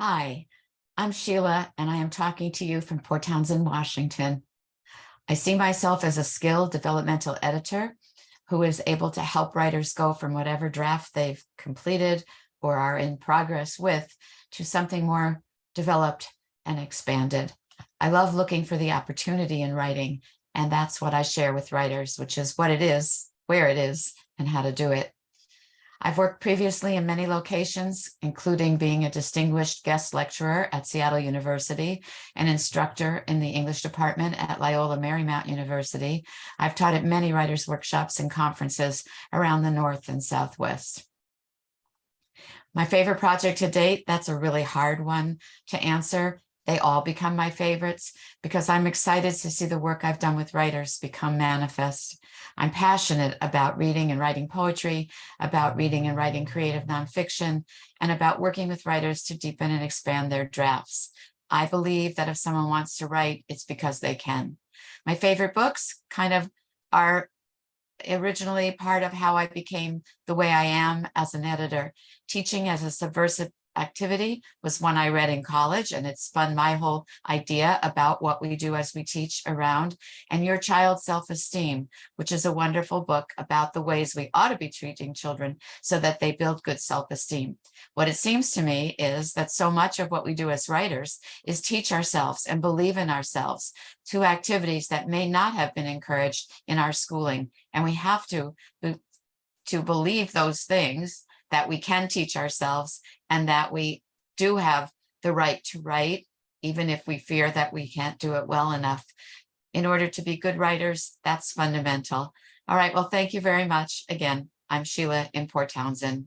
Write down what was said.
Hi, I'm Sheila, and I am talking to you from Port Townsend, Washington. I see myself as a skilled developmental editor who is able to help writers go from whatever draft they've completed or are in progress with to something more developed and expanded. I love looking for the opportunity in writing, and that's what I share with writers, which is what it is, where it is, and how to do it. I've worked previously in many locations, including being a distinguished guest lecturer at Seattle University, an instructor in the English department at Loyola Marymount University. I've taught at many writers' workshops and conferences around the North and Southwest. My favorite project to date, that's a really hard one to answer. They all become my favorites because I'm excited to see the work I've done with writers become manifest. I'm passionate about reading and writing poetry, about reading and writing creative nonfiction, and about working with writers to deepen and expand their drafts. I believe that if someone wants to write, it's because they can. My favorite books kind of are originally part of how I became the way I am as an editor. Teaching as a subversive activity was one I read in college, and it spun my whole idea about what we do as we teach around. And Your Child's Self-Esteem, which is a wonderful book about the ways we ought to be treating children so that they build good self-esteem. What it seems to me is that so much of what we do as writers is teach ourselves and believe in ourselves through activities that may not have been encouraged in our schooling. And we have to believe those things, that we can teach ourselves and that we do have the right to write, even if we fear that we can't do it well enough. In order to be good writers, that's fundamental. All right, well, thank you very much. Again, I'm Sheila in Port Townsend.